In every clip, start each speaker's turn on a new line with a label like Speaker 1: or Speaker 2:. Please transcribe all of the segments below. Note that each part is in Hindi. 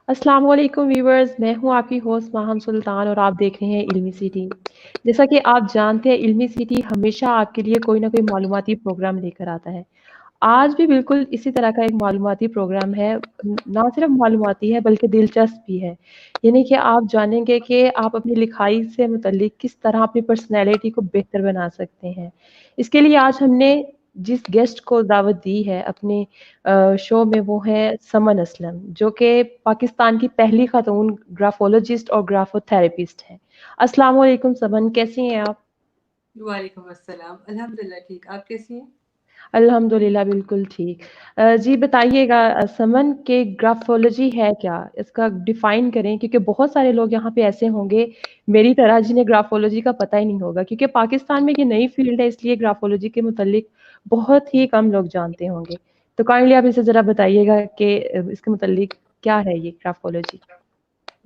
Speaker 1: अस्सलाम वालेकुम व्यूअर्स, मैं हूँ आपकी होस्ट माहम सुल्तान और आप देख रहे हैं इल्मी सिटी। जैसा कि आप जानते हैं इल्मी सिटी हमेशा आपके लिए कोई ना कोई मालूमाती प्रोग्राम लेकर आता है। आज भी बिल्कुल इसी तरह का एक मालूमाती प्रोग्राम है। ना सिर्फ मालूमाती है बल्कि दिलचस्प भी है। यानी कि आप जानेंगे कि आप अपनी लिखाई से मुतल्लिक किस तरह अपनी पर्सनैलिटी को बेहतर बना सकते हैं। इसके लिए आज हमने जिस गेस्ट को दावत दी है अपने शो में वो है समन असलम जो कि पाकिस्तान की पहली खातून ग्राफोलॉजिस्ट और ग्राफोथेरेपिस्ट है। अस्सलाम वालेकुम समन, कैसी हैं आप?
Speaker 2: वालेकुम अस्सलाम। अल्हम्दुलिल्लाह ठीक। आप कैसी हैं?
Speaker 1: अल्हम्दुलिल्लाह बिल्कुल ठीक। जी बताइएगा समन के ग्राफोलॉजी है क्या? इसका डिफाइन करें क्योंकि बहुत सारे लोग यहाँ पे ऐसे होंगे मेरी तरह जिन्हें ग्राफोलॉजी का पता ही नहीं होगा क्योंकि पाकिस्तान में ये नई फील्ड है इसलिए ग्राफोलॉजी के मुतालिक बहुत ही कम लोग जानते होंगे। तो काइंडली आप इसे ज़रा बताइएगा कि इसके मुतालिक क्या है ये ग्राफोलॉजी?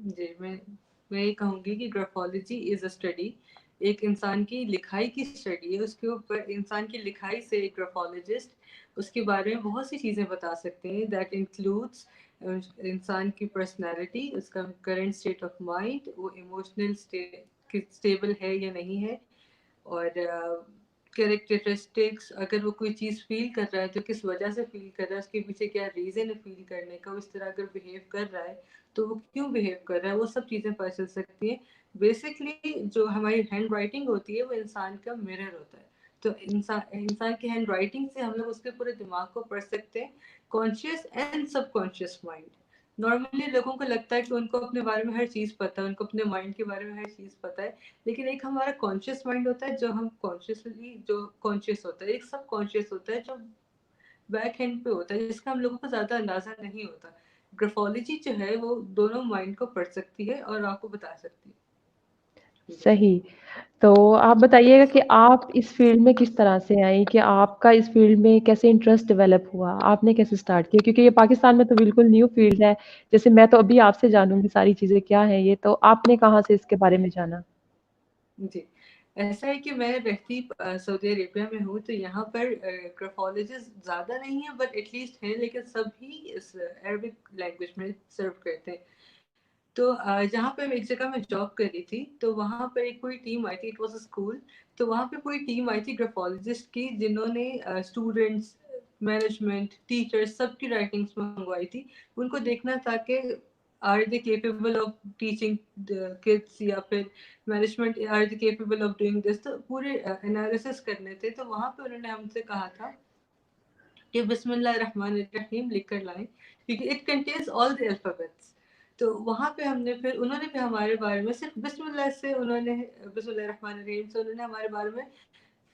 Speaker 2: जी, मैं ये कहूँगी कि ग्राफोलॉजी इज़ अ स्टडी, एक इंसान की लिखाई की स्टडी है। उसके ऊपर इंसान की लिखाई से एक ग्राफोलॉजिस्ट उसके बारे में बहुत सी चीज़ें बता सकते हैं। दैट इंक्लूड्स इंसान की पर्सनैलिटी, उसका करंट स्टेट ऑफ माइंड, वो इमोशनल स्टेबल है या नहीं है, और कैरेक्टरिस्टिक्स, अगर वो कोई चीज़ फ़ील कर रहा है तो किस वजह से फ़ील कर रहा है, उसके पीछे क्या रीज़न है फ़ील करने का, इस तरह अगर बिहेव कर रहा है तो वो क्यों बिहेव कर रहा है, वो सब चीज़ें पता चल सकती हैं। बेसिकली जो हमारी हैंड राइटिंग होती है वो इंसान का मिरर होता है। तो इंसान की हैंड राइटिंग से हम लोग उसके पूरे दिमाग को पढ़ सकते हैं, conscious and subconscious mind. Normally लोगों को लगता है कि उनको अपने बारे में हर चीज़ पता है, उनको अपने माइंड के बारे में हर चीज़ पता है, लेकिन एक हमारा कॉन्शियस माइंड होता है जो हम कॉन्शियसली जो कॉन्शियस होता है, एक सब कॉन्शियस होता है जो बैक हैंड पे होता है, जिसका हम लोगों को ज़्यादा अंदाज़ा नहीं होता। ग्राफोलॉजी जो है वो दोनों माइंड को पढ़ सकती है और आपको बता सकती है। जी।
Speaker 1: सही। तो आप बताइएगा कि आप इस फ़ील्ड में किस तरह से आईं? कि आपका इस फ़ील्ड में कैसे इंटरेस्ट डेवलप हुआ? आपने कैसे स्टार्ट किया? क्योंकि ये पाकिस्तान में तो बिल्कुल न्यू फ़ील्ड है। जैसे मैं तो अभी आपसे जानूँगी सारी चीज़ें क्या हैं ये, तो आपने कहाँ से इसके बारे में जाना?
Speaker 2: जी, ऐसा है कि मैं रहती सऊदी अरेबिया में हूँ, तो यहाँ पर ग्राफोलॉजिस्ट ज़्यादा नहीं है, बट एटलीस्ट हैं, लेकिन सभी इस अरबिक लैंग्वेज में सर्व करते हैं। तो जहाँ पे मैं एक जगह में जॉब कर रही थी, तो वहाँ पर एक पूरी टीम आई थी, इट वाज़ अ स्कूल। तो वहाँ पे पूरी टीम आई थी ग्राफोलॉजिस्ट की, जिन्होंने स्टूडेंट्स, मैनेजमेंट, टीचर्स सबकी राइटिंग्स मंगवाई थी। उनको देखना था कि are they capable of teaching the kids, या फिर management are they capable of doing this. तो पूरे एनालिसिस करने थे। तो वहाँ पे उन्होंने हमसे कहा था कि बिस्मिल्लाहिर्रहमानिर्रहीम लिख कर लाएं, क्योंकि it contains all the alphabets. तो वहाँ पे हमने फिर उन्होंने भी हमारे बारे में सिर्फ बिस्मिल्लाह से उन्होंने बिस्मिल्लाहिर्रहमानिर्रहीम से उन्होंने हमारे बारे में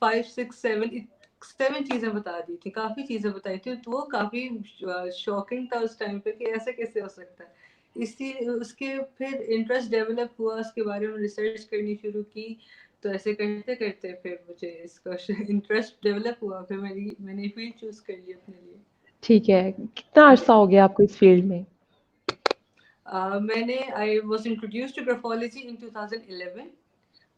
Speaker 2: 5 6 7 चीज़ें बता दी थी, काफ़ी चीज़ें बताई थी। तो वो काफ़ी शॉकिंग था उस टाइम पे कि ऐसा कैसे हो सकता है। इसी उसके फिर इंटरेस्ट डेवलप हुआ, उसके बारे में रिसर्च करनी शुरू की। तो ऐसे करते करते फिर मुझे इसका इंटरेस्ट डेवलप हुआ, फिर मैंने फील्ड चूज कर ली अपने लिए।
Speaker 1: ठीक है। कितना
Speaker 2: जी।
Speaker 1: अरसा हो गया आपको इस फ़ील्ड में?
Speaker 2: मैंने I was introduced to graphology in 2011।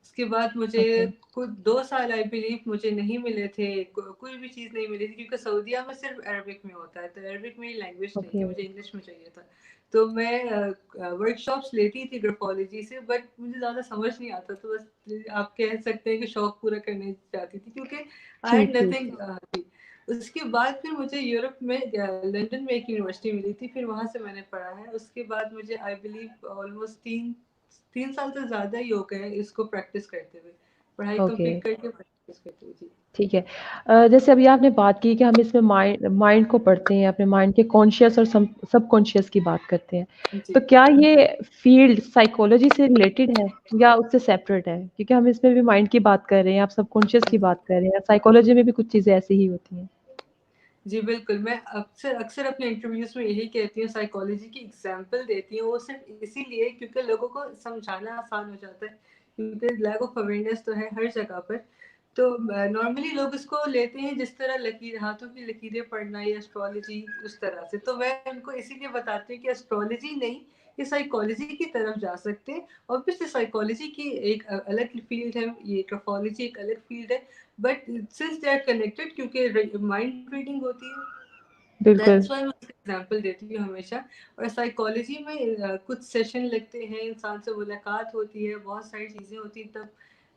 Speaker 2: उसके बाद मुझे
Speaker 1: ओके,
Speaker 2: कुछ 2 साल आई बिलीव मुझे नहीं मिले थे, कोई भी चीज़ नहीं मिली थी, क्योंकि सऊदीया में सिर्फ अरबिक में होता है, तो अरबिक मेरी लैंग्वेज नहीं
Speaker 1: ओके।
Speaker 2: थी, मुझे इंग्लिश में चाहिए था। तो मैं वर्कशॉप्स लेती थी ग्राफोलॉजी से, बट मुझे ज़्यादा समझ नहीं आता, तो बस आप कह सकते हैं कि शौक पूरा करने जाती थी, क्योंकि आई
Speaker 1: ठीक,
Speaker 2: हैड
Speaker 1: ठीक।
Speaker 2: नथिंग। उसके बाद फिर मुझे यूरोप में लंदन में एक यूनिवर्सिटी मिली थी, फिर वहाँ से मैंने पढ़ा है। उसके बाद मुझे आई बिलीव ऑलमोस्ट 3 साल से ज़्यादा ही हो गए हैं इसको प्रैक्टिस करते हुए, पढ़ाई
Speaker 1: ओके।
Speaker 2: कंप्लीट करके प्रैक्टिस करते हुए। जी।
Speaker 1: ठीक है। जैसे अभी आपने बात की कि हम इसमें माइंड माइंड को पढ़ते हैं, अपने माइंड के कॉन्शियस और सबकॉन्शियस की बात करते हैं। तो
Speaker 2: जी।
Speaker 1: क्या ये फ़ील्ड साइकोलॉजी से रिलेटेड है या उससे सेपरेट है? क्योंकि हम इसमें भी माइंड की बात कर रहे हैं, आप सबकॉन्शियस की
Speaker 2: जी।
Speaker 1: बात कर रहे हैं, साइकोलॉजी में भी कुछ चीज़ें ऐसी ही होती हैं।
Speaker 2: जी, बिल्कुल। मैं अक्सर अक्सर अपने इंटरव्यूज़ में यही कहती हूँ, साइकोलॉजी की एग्ज़ाम्पल देती हूँ, वो सिर्फ़ इसीलिए क्योंकि लोगों को समझाना आसान हो जाता है, क्योंकि लैक ऑफ अवेयरनेस तो है हर जगह पर। तो नॉर्मली लोग इसको लेते हैं जिस तरह लकीर, हाथों की लकीरें पढ़ना या एस्ट्रोलॉजी, उस तरह से। तो मैं उनको इसीलिए बताती हूँ कि एस्ट्रोलॉजी नहीं, ये साइकोलॉजी की तरफ जा सकते हैं। ऑब्वियसली साइकोलॉजी की एक अलग फ़ील्ड है, ये ग्राफोलॉजी एक अलग फ़ील्ड है, but since they are connected, क्योंकि माइंड रीडिंग होती है,
Speaker 1: बिल्कुल।
Speaker 2: दैट्स व्हाई मैं उसका एग्जांपल देती हूँ हमेशा। और साइकोलॉजी में कुछ सेशन लगते हैं, इंसान से मुलाकात होती है, बहुत सारी चीज़ें होती हैं, तब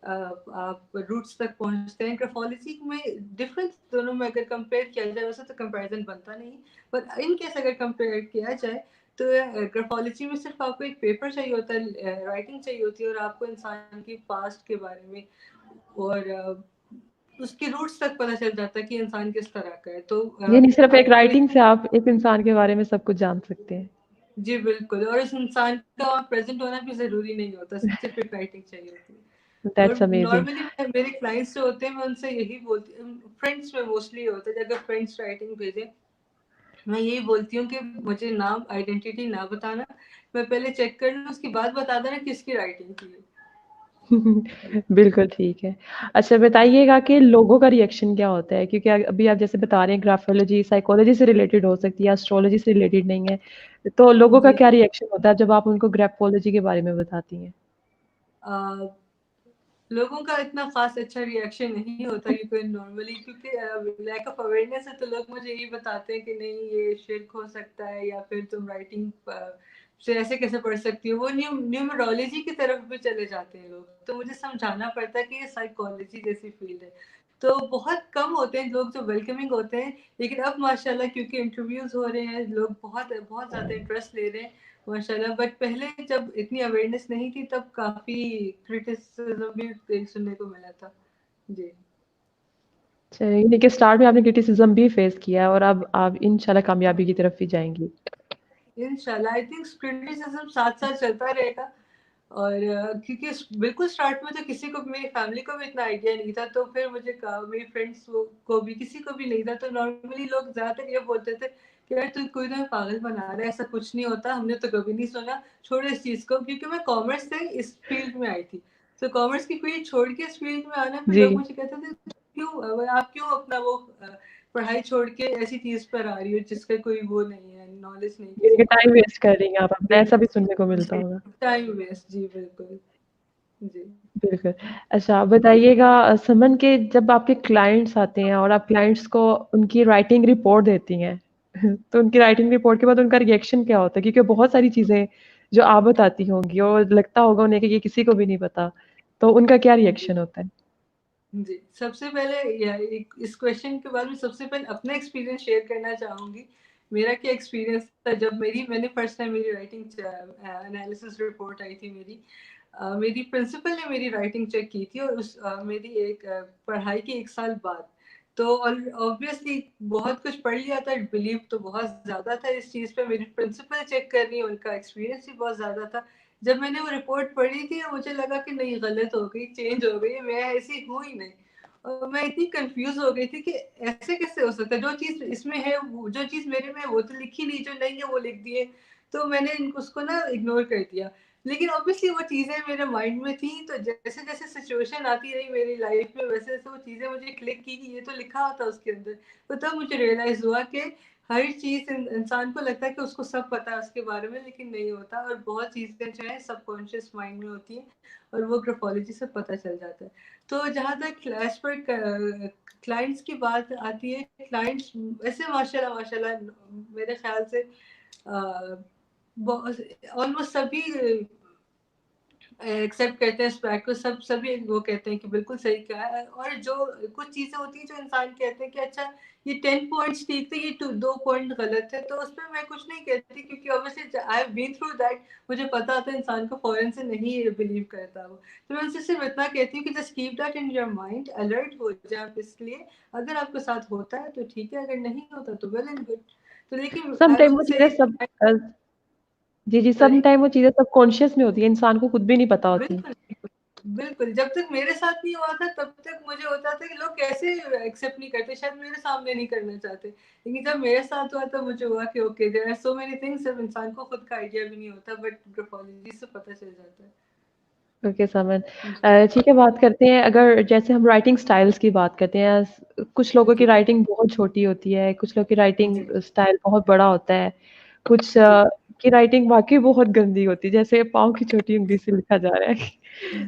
Speaker 2: आप रूट्स तक पहुंचते हैं। ग्राफोलॉजी में डिफरेंस दोनों में अगर कंपेयर किया जाए, वैसे तो कंपैरिजन बनता नहीं, पर इन केस अगर कंपेयर किया जाए तो ग्राफोलॉजी में सिर्फ आपको एक पेपर चाहिए होता है, राइटिंग चाहिए होती है, और आपको इंसान की पास्ट के बारे में और उसकी रूट्स तक पता चल जाता है कि इंसान किस तरह का है। तो
Speaker 1: यानी सिर्फ़ एक
Speaker 2: आपको
Speaker 1: राइटिंग से आप एक इंसान के बारे में सब कुछ जान सकते हैं।
Speaker 2: जी बिल्कुल, और उस इंसान का प्रेजेंट होना भी ज़रूरी नहीं होता, सिर्फ एक राइटिंग चाहिए होती है। और
Speaker 1: दैट्स अमेजिंग।
Speaker 2: नॉर्मली मेरे क्लाइंट्स जो होते हैं, मैं उनसे यही बोलती हूँ, फ्रेंड्स में मोस्टली होता है, अगर फ्रेंड्स राइटिंग भेजें, मैं यही बोलती हूँ कि मुझे नाम आइडेंटिटी ना बताना, मैं पहले चेक कर लूँ, उसके बाद बता देना किसकी राइटिंग की है।
Speaker 1: बिल्कुल ठीक है। अच्छा बताइएगा कि लोगों का रिएक्शन क्या होता है? क्योंकि अभी आप जैसे बता रहे हैं ग्राफ़ोलॉजी साइकोलॉजी से रिलेटेड हो सकती है, एस्ट्रोलॉजी से रिलेटेड नहीं है। तो लोगों का
Speaker 2: जी
Speaker 1: क्या
Speaker 2: जी।
Speaker 1: रिएक्शन होता है जब आप उनको ग्राफ़ोलॉजी के बारे में बताती हैं?
Speaker 2: आ, लोगों का इतना खास अच्छा रिएक्शन नहीं होता, क्योंकि नॉर्मली क्योंकि लैक ऑफ अवेयरनेस है, तो लोग मुझे यही बताते हैं कि नहीं ये शिर्क हो सकता है, या फिर तुम राइटिंग से ऐसे कैसे पढ़ सकती हो, वो न्यूमरोलॉजी की तरफ भी चले जाते हैं लोग। तो मुझे समझाना पड़ता है कि ये साइकोलॉजी जैसी फील्ड है। तो बहुत कम होते हैं लोग जो वेलकमिंग होते हैं, लेकिन अब माशाल्लाह क्योंकि इंटरव्यूज हो रहे हैं, लोग बहुत बहुत ज़्यादा इंटरेस्ट ले रहे हैं माशाल्लाह। बट पहले जब इतनी अवेयरनेस नहीं थी, तब काफी क्रिटिसिज्म भी सुनने को मिला था। जी
Speaker 1: चलिए यानी कि स्टार्ट में आपने क्रिटिसिज़्म भी फेस किया है और अब आप इंशाल्लाह कामयाबी की तरफ ही जाएँगी।
Speaker 2: इंशाल्लाह, आई थिंक क्रिटिसिज्म साथ साथ चलता रहेगा। और क्योंकि बिल्कुल स्टार्ट में तो किसी को, मेरी फैमिली को भी इतना आइडिया नहीं था, तो फिर मुझे मेरी फ्रेंड्स को भी, किसी को भी नहीं था, तो नॉर्मली लोग ज्यादातर ये बोलते थे कि यार तू कोई तो पागल बना रहा है, ऐसा कुछ नहीं होता, हमने तो कभी नहीं सुना, छोड़ो इस चीज को। क्योंकि मैं कॉमर्स से इस फील्ड में आई थी, तो कॉमर्स की फील्ड छोड़ के इस फील्ड में आने पे
Speaker 1: जी,
Speaker 2: लोग मुझे कहते थे क्यों आप क्यों अपना वो पढ़ाई छोड़ के ऐसी चीज पर आ रही हो जिसका कोई वो नहीं है, नॉलेज नहीं
Speaker 1: यानी
Speaker 2: किसी
Speaker 1: कि
Speaker 2: को।
Speaker 1: टाइम वेस्ट कर रही हैं आप अपना, ऐसा भी सुनने को मिलता
Speaker 2: जी,
Speaker 1: होगा।
Speaker 2: टाइम वेस्ट, जी बिल्कुल। जी
Speaker 1: बिल्कुल। अच्छा बताइएगा समन के जब आपके क्लाइंट्स आते हैं और आप क्लाइंट्स को उनकी राइटिंग रिपोर्ट देती हैं, तो उनकी राइटिंग रिपोर्ट के बाद उनका रिएक्शन क्या होता है? क्योंकि बहुत सारी चीज़ें जो आप बताती होंगी और लगता होगा उन्हें कि ये किसी को भी नहीं पता, तो उनका क्या
Speaker 2: जी
Speaker 1: रिएक्शन होता है?
Speaker 2: जी। सबसे पहले इस क्वेश्चन के बाद में सबसे पहले अपना एक्सपीरियंस शेयर करना चाहूंगी। मेरा क्या एक्सपीरियंस था जब मैंने फर्स्ट टाइम मेरी राइटिंग एनालिसिस रिपोर्ट आई थी मेरी। मेरी प्रिंसिपल ने मेरी राइटिंग चेक की थी, और मेरी एक पढ़ाई के 1 साल बाद। तो ऑब्वियसली बहुत कुछ पढ़ लिया था, बिलीव तो बहुत ज्यादा था इस चीज पे, मेरी प्रिंसिपल चेक कर रही है, उनका एक्सपीरियंस भी बहुत ज्यादा था। जब मैंने वो रिपोर्ट पढ़ी थी, मुझे लगा कि नहीं, गलत हो गई, चेंज हो गई, मैं ऐसी हूँ ही नहीं। और मैं इतनी कंफ्यूज हो गई थी कि ऐसे कैसे हो सकता है, जो चीज इसमें है, जो चीज मेरे में है वो तो लिखी नहीं, जो नहीं है वो लिख दिए। तो मैंने उसको ना इग्नोर कर दिया। लेकिन ऑब्वियसली वो चीजें मेरे माइंड में थी, तो जैसे जैसे सिचुएशन आती रही मेरी लाइफ में, वैसे वैसे वो चीजें मुझे क्लिक की कि ये तो लिखा होता उसके अंदर। तो तब मुझे रियलाइज हुआ कि हर चीज इंसान को लगता है कि उसको सब पता है उसके बारे में, लेकिन नहीं होता, और बहुत चीजें जो है सबकॉन्शियस माइंड में होती है, और वो ग्राफोलॉजी से पता चल जाता है। तो जहाँ तक क्लास पर क्लाइंट्स की बात आती है, क्लाइंट्स वैसे माशाल्लाह माशाल्लाह मेरे ख्याल से ऑलमोस्ट सभी एक्सेप्ट करते हैं इस फैक्ट को, सभी वो कहते हैं कि बिल्कुल सही कहा है। और जो कुछ चीजें होती हैं जो इंसान कहते हैं कि अच्छा ये 10 पॉइंट्स ठीक थे, ये 2 पॉइंट गलत है, तो उस पर मैं कुछ नहीं कहती, क्योंकि obviously I have been through that. मुझे पता होता है इंसान को फौरन से नहीं बिलीव करता वो। तो मैं उनसे सिर्फ इतना कहती हूँ कि just keep that in your mind, alert हो जाए आप इसलिए। अगर आपके साथ होता है तो ठीक है, अगर नहीं होता तो वेल एंड गुड। तो लेकिन
Speaker 1: सम
Speaker 2: आई
Speaker 1: टाइम
Speaker 2: वुड
Speaker 1: वो
Speaker 2: से
Speaker 1: चीज़ें सब जी, जी, सम
Speaker 2: सॉरी।
Speaker 1: टाइम वो चीज़ें सबकॉन्शियस में होती हैं, इंसान को खुद भी नहीं पता होती।
Speaker 2: बिल्कुल बिल्कुल, जब तक मेरे साथ नहीं हुआ था तब तक मुझे होता था कि लोग कैसे एक्सेप्ट नहीं करते, शायद मेरे सामने नहीं करना चाहते। लेकिन जब मेरे साथ हुआ तब मुझे हुआ कि okay there are so many things, जब इंसान को खुद का आइडिया भी नहीं होता, बट ग्राफोलॉजी से पता चल जाता है।
Speaker 1: ओके समझ
Speaker 2: जी
Speaker 1: ठीक है बात करते हैं अगर जैसे हम राइटिंग स्टाइल्स की बात करते हैं कुछ लोगों की
Speaker 2: जी
Speaker 1: राइटिंग बहुत छोटी होती है कुछ लोगों की राइटिंग
Speaker 2: जी
Speaker 1: स्टाइल बहुत बड़ा होता है कुछ
Speaker 2: जी
Speaker 1: की राइटिंग वाकई बहुत गंदी होती है जैसे पाँव की छोटी उंगली से लिखा जा रहा है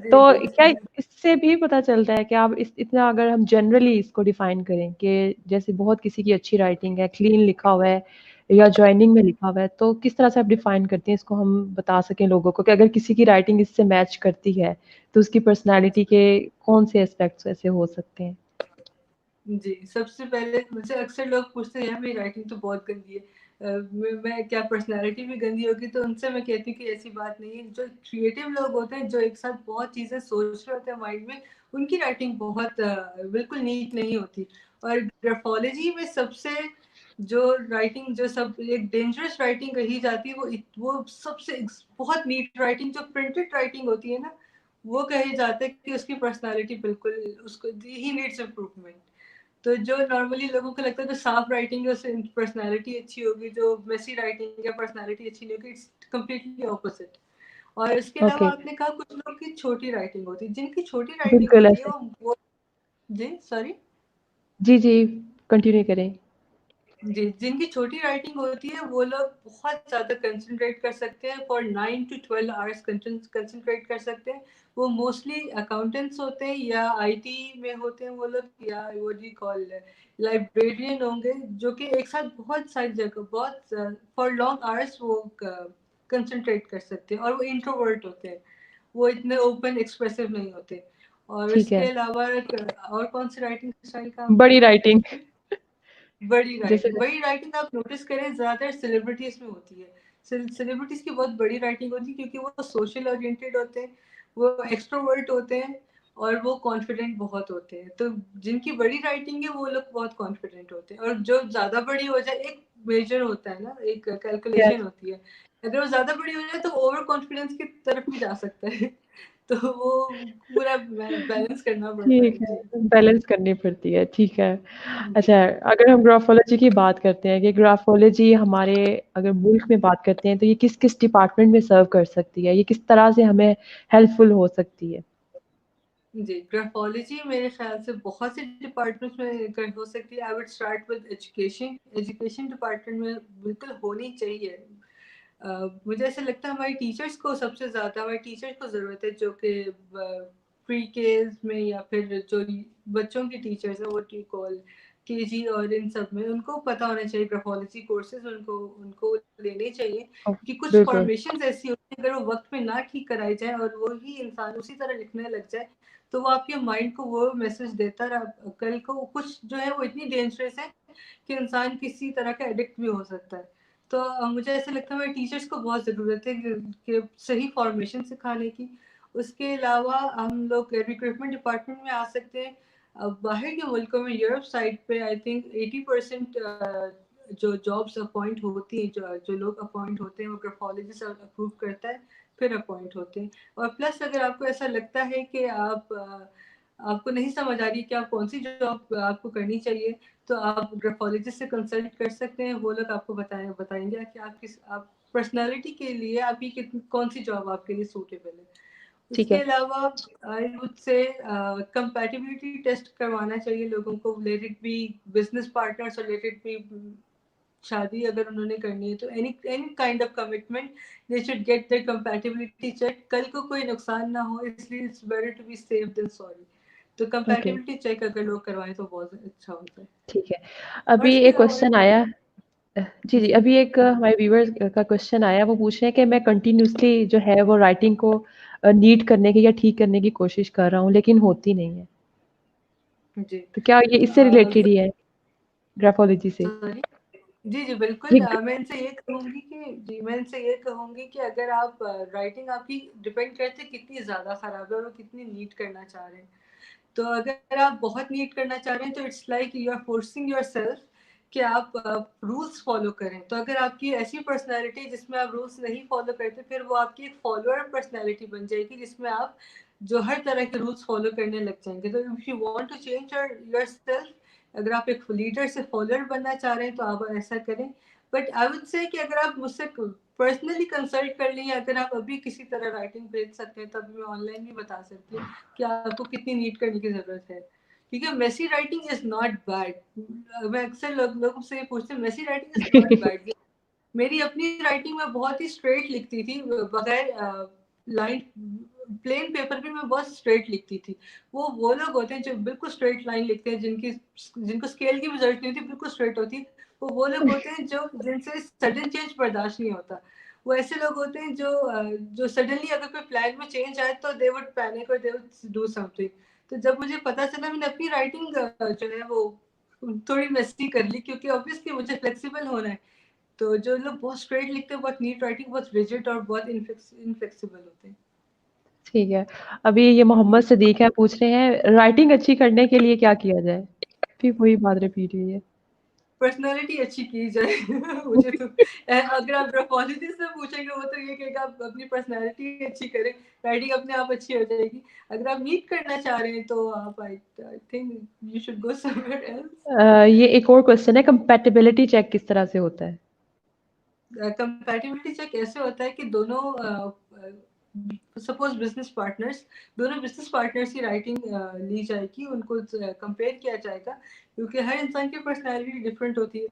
Speaker 1: तो
Speaker 2: जी
Speaker 1: क्या
Speaker 2: बिल्कुल।
Speaker 1: इससे भी पता चलता है कि आप इतना अगर हम जनरली इसको डिफाइन करें कि जैसे बहुत किसी की अच्छी राइटिंग है, क्लीन लिखा हुआ है या जॉइनिंग में लिखा हुआ है, तो किस तरह से आप डिफाइन करते हैं इसको, हम बता सकें लोगों को कि अगर किसी की राइटिंग इससे मैच करती है तो उसकी पर्सनैलिटी के कौन से एस्पेक्ट्स ऐसे हो सकते हैं?
Speaker 2: जी, सबसे पहले मुझसे अक्सर लोग पूछते हैं यार मेरी राइटिंग तो बहुत गंदी है। मैं क्या पर्सनैलिटी भी गंदी होगी? तो उनसे मैं कहती हूँ कि ऐसी बात नहीं है। जो क्रिएटिव लोग होते हैं, जो एक साथ बहुत चीज़ें सोच रहे होते हैं माइंड में, उनकी राइटिंग बहुत बिल्कुल नीट नहीं होती। और ग्राफोलॉजी में सबसे जो राइटिंग जो सब एक डेंजरस राइटिंग कही जाती है, वो सबसे बहुत नीट राइटिंग जो प्रिंटेड राइटिंग होती है ना, वो कहे जाते हैं कि उसकी पर्सनैलिटी बिल्कुल उसको ही नीड्स इम्प्रूवमेंट। तो जो नॉर्मली लोगों को लगता है जो साफ राइटिंग है उससे पर्सनालिटी अच्छी होगी, जो मेसी राइटिंग है पर्सनालिटी अच्छी नहीं होगी, इट्स कम्प्लीटली ऑपोजिट। और इसके अलावा
Speaker 1: ओके,
Speaker 2: आपने कहा कुछ लोग की छोटी राइटिंग होती है, जिनकी छोटी राइटिंग
Speaker 1: बिल्कुल
Speaker 2: होती है
Speaker 1: ऐसे।
Speaker 2: वो जी सॉरी
Speaker 1: जी, जी, कंटिन्यू करें।
Speaker 2: जी, जिनकी छोटी राइटिंग होती है वो लोग बहुत ज़्यादा कंसंट्रेट कर सकते हैं, फॉर 9 टू 12 आवर्स कंसंट्रेट कर सकते हैं। वो मोस्टली अकाउंटेंट्स होते हैं या आईटी में होते हैं वो लोग, या what do you call librarian होंगे, जो कि एक साथ बहुत सारी जगह बहुत फॉर लॉन्ग आवर्स वो कंसंट्रेट कर सकते हैं, और वो इंट्रोवर्ट होते हैं, वो इतने ओपन एक्सप्रेसिव नहीं होते। और
Speaker 1: ठीक
Speaker 2: इसके
Speaker 1: है।
Speaker 2: अलावा और कौन सी राइटिंग स्टाइल का आप
Speaker 1: बड़ी
Speaker 2: पूछ रहे
Speaker 1: राइटिंग
Speaker 2: थे? बड़ी
Speaker 1: जैसे
Speaker 2: राइटिंग, बड़ी राइटिंग आप नोटिस करें ज़्यादातर सेलिब्रिटीज़ में होती है। सेलिब्रिटीज़ की बहुत बड़ी राइटिंग होती है क्योंकि वो सोशल ओरिएंटेड होते हैं, वो एक्सट्रोवर्ट होते हैं और वो कॉन्फिडेंट बहुत होते हैं। तो जिनकी बड़ी राइटिंग है वो लोग बहुत कॉन्फिडेंट होते हैं, और जो ज़्यादा बड़ी हो जाए, एक मेजर होता है ना, एक
Speaker 1: यस,
Speaker 2: कैलकुलेशन होती है। अगर वो ज़्यादा बड़ी हो जाए तो ओवर कॉन्फिडेंस की तरफ भी जा सकता है। तो वो पूरा बैलेंस करना पड़ता
Speaker 1: ठीक
Speaker 2: है।
Speaker 1: है,
Speaker 2: जी।
Speaker 1: बैलेंस करनी पड़ती है, ठीक है।
Speaker 2: जी।
Speaker 1: अच्छा, अगर हम ग्राफ़ोलॉजी की बात करते हैं कि ग्राफ़ोलॉजी हमारे अगर मुल्क में बात करते हैं, तो ये किस-किस डिपार्टमेंट में सर्व कर सकती है? ये किस तरह से हमें हेल्पफुल हो सकती है?
Speaker 2: जी, ग्राफ़ोलॉजी मेरे ख़्याल से बहुत से डिपार्टमेंट्स में हो सकती है। I would start with education. Education department में बिल्कुल होनी चाहिए। मुझे ऐसा लगता है हमारे टीचर्स को सबसे ज़्यादा हमारे टीचर्स को ज़रूरत है, जो कि प्री केज़ में या फिर जो बच्चों के टीचर्स हैं, व्हाट यू कॉल केजी, और इन सब में उनको पता होना चाहिए ग्राफ़ोलॉजी कोर्सेज़ उनको उनको लेने चाहिए।
Speaker 1: ओह,
Speaker 2: कि कुछ
Speaker 1: बिल्कुल,
Speaker 2: फॉर्मेशंस ऐसी होती हैं, अगर वो वक़्त में ना ठीक कराई जाए और वो ही इंसान उसी तरह लिखने लग जाए, तो वो आपके माइंड को वो मैसेज देता रहा, कल को कुछ जो है वो इतनी डेंजरस है कि इंसान किसी तरह का एडिक्ट भी हो सकता है। तो मुझे ऐसा लगता है हमारे टीचर्स को बहुत ज़रूरत है कि सही फॉर्मेशन सिखाने की। उसके अलावा हम लोग रिक्रूटमेंट डिपार्टमेंट में आ सकते हैं। बाहर के मुल्कों में यूरोप साइड पे आई थिंक 80% जो जॉब्स अपॉइंट होती हैं, जो लोग अपॉइंट होते हैं वो ग्राफोलॉजिस्ट अप्रूव करता है, फिर अपॉइंट होते हैं। और प्लस अगर आपको ऐसा लगता है कि आपको नहीं समझ आ रही कि आप कौन सी जॉब आपको करनी चाहिए, तो आप ग्राफोलॉजिस्ट से कंसल्ट कर सकते हैं। वो लोग आपको बताएंगे कि आप पर्सनालिटी के लिए आपकी कितनी कौन सी जॉब आपके लिए सूटेबल है।
Speaker 1: ठीक
Speaker 2: उसके
Speaker 1: है,
Speaker 2: अलावा I would say compatibility test करवाना चाहिए लोगों को, let it be business partners और लेट इट बी शादी अगर उन्होंने करनी है, तो any any kind of commitment they should get their compatibility check. कल को कोई नुकसान ना हो, इसलिए it's better to be safe than sorry. तो
Speaker 1: ओके,
Speaker 2: कंपैटिबिलिटी चेक अगर लोग करवाएं तो बहुत अच्छा होता है।
Speaker 1: ठीक है।
Speaker 2: और
Speaker 1: अभी
Speaker 2: इसके
Speaker 1: एक
Speaker 2: अलावा
Speaker 1: क्वेश्चन आया जी, जी,
Speaker 2: जी
Speaker 1: अभी एक हमारे व्यूअर्स का क्वेश्चन आया, वो पूछ रहे हैं कि मैं कंटिन्यूअसली जो है वो राइटिंग को नीट करने की या ठीक करने की कोशिश कर रहा हूँ, लेकिन होती नहीं है।
Speaker 2: जी
Speaker 1: तो क्या ये इससे रिलेटेड ही है, ग्राफोलॉजी से?
Speaker 2: सॉरी जी, जी, बिल्कुल।
Speaker 1: ये मैं इनसे ये कहूँगी कि अगर आप राइटिंग आपकी डिपेंड करती है कितनी ज़्यादा ख़राब है और वो कितनी नीट करना चाह रहे हैं। तो अगर आप बहुत नीट करना चाह रहे हैं तो it's like you are forcing yourself कि आप रूल्स फॉलो करें। तो अगर आपकी ऐसी पर्सनैलिटी जिसमें आप रूल्स नहीं फॉलो करते, फिर वो आपकी एक फॉलोअर पर्सनैलिटी बन जाएगी जिसमें आप जो हर तरह के रूल्स फॉलो करने लग जाएंगे। तो if you want to change yourself, अगर आप एक लीडर से फॉलोअर बनना चाह रहे हैं तो आप ऐसा करें। बट आई वुड से कि अगर आप मुझसे पर्सनली कंसल्ट कर लें, अगर आप अभी किसी तरह राइटिंग भेज सकते हैं, तब मैं ऑनलाइन भी बता सकती हूँ कि आपको कितनी नीट करने की ज़रूरत है। क्योंकि messy writing is not bad. मैं अक्सर लोगों से ये पूछती हूँ, messy writing is not bad. मेरी अपनी राइटिंग में बहुत ही स्ट्रेट लिखती थी, बगैर लाइन
Speaker 2: प्लेन पेपर पे मैं बहुत स्ट्रेट लिखती थी। वो लोग होते हैं जो बिल्कुल स्ट्रेट लाइन लिखते हैं, जिनको स्केल की भी जरूरत नहीं होती, बिल्कुल स्ट्रेट होती है। वो लोग होते हैं जो जिनसे सडन चेंज बर्दाश्त नहीं होता। वो ऐसे लोग होते हैं जो सडनली अगर कोई प्लान में चेंज आए तो दे वुड पैनिक और दे वुड डू समथिंग। तो जब मुझे पता चला, मैंने अपनी राइटिंग जो है वो थोड़ी मेसी कर ली, क्योंकि ऑब्वियसली मुझे फ्लेक्सिबल होना है। तो जो लोग बहुत स्ट्रेट लिखते हैं, बहुत नीट राइटिंग, बहुत रिजिड और बहुत इनफ्लेक्सिबल होते हैं।
Speaker 1: ठीक है। अभी ये मोहम्मद
Speaker 2: जी,
Speaker 1: सिद्दीक है, पूछ रहे हैं राइटिंग अच्छी करने के लिए क्या किया जाए? फिर वही बात रिपीट हुई है।
Speaker 2: पर्सनालिटी अच्छी की जाए। मुझे तो अगर आप ग्राफोलॉजिस्ट से पूछेंगे, वो तो ये कहेगा आप अपनी पर्सनालिटी अच्छी करें, राइटिंग अपने आप अच्छी हो जाएगी। अगर आप मीट करना चाह रहे हैं तो आप I think you should go somewhere else.
Speaker 1: ये एक और क्वेश्चन है, कंपैटिबिलिटी चेक किस तरह से होता है?
Speaker 2: कंपैटिबिलिटी चेक ऐसे होता है कि सपोज दोनों बिजनेस पार्टनर्स की राइटिंग ली जाएगी, उनको कंपेयर किया जाएगा, क्योंकि हर इंसान की पर्सनालिटी डिफरेंट होती है।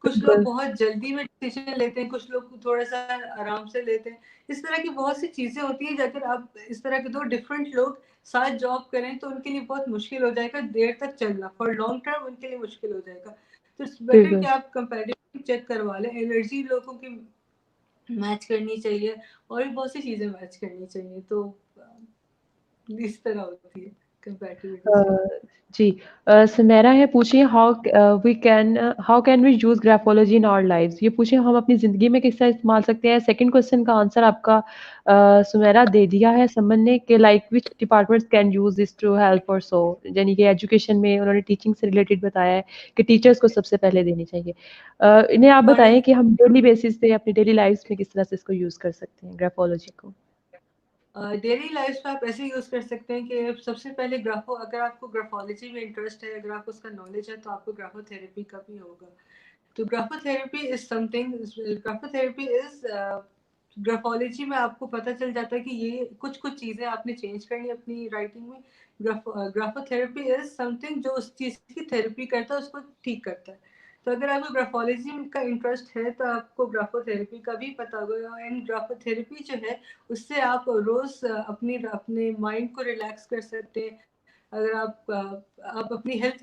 Speaker 2: कुछ लोग
Speaker 1: बिल्कुल।
Speaker 2: बहुत जल्दी में डिसीजन लेते हैं, कुछ लोग थोड़ा सा आराम से लेते हैं। इस तरह की बहुत सी चीजें होती है। अगर आप इस तरह के दो डिफरेंट लोग साथ जॉब करें तो उनके लिए बहुत मुश्किल हो जाएगा देर तक चलना, फॉर लॉन्ग टर्म उनके लिए मुश्किल हो जाएगा। तो इट्स बेटर
Speaker 1: बिल्कुल।
Speaker 2: कि आप कंपैटिबिलिटी चेक करवा लें। एनर्जी लोगों की मैच करनी चाहिए, और भी बहुत सी चीजें मैच करनी चाहिए। तो इस तरह होती है कंपैटिबिलिटी
Speaker 1: अ,
Speaker 2: चेक।
Speaker 1: जी। सुमेरा है, पूछिए how can we use graphology in our lives? ये पूछिए हम अपनी ज़िंदगी में किस तरह इस्तेमाल सकते हैं? सेकंड क्वेश्चन का आंसर आपका सुमेरा दे दिया है समन ने, कि like which departments can use this to help और सो, यानी कि एजुकेशन में उन्होंने टीचिंग से रिलेटेड बताया है कि टीचर्स को सबसे पहले देनी चाहिए। इन्हें आप
Speaker 2: और
Speaker 1: बताएँ कि हम डेली बेसिस पे अपनी डेली लाइफ़्स में किस तरह से इसको यूज़ कर सकते हैं ग्राफोलॉजी को?
Speaker 2: डेली लाइफ में आप ऐसे यूज कर सकते हैं कि सबसे पहले अगर आपको ग्राफोलॉजी में इंटरेस्ट है, अगर आपको उसका नॉलेज है, तो आपको ग्राफोथेरेपी का भी होगा। तो ग्राफोथेरेपी इज ग्राफोलॉजी में आपको पता चल जाता है कि ये कुछ कुछ चीजें आपने चेंज करनी है अपनी राइटिंग में। ग्राफोथेरेपी इज समथिंग जो उस चीज की थेरेपी करता है, उसको ठीक करता है। तो अगर आपको ग्राफोलॉजी का इंटरेस्ट है तो आपको ग्राफोथेरेपी का भी पता होगा। एंड ग्राफोथेरेपी जो है, उससे आप रोज अपने माइंड को रिलैक्स कर सकते हैं। अगर आप अपनी हेल्थ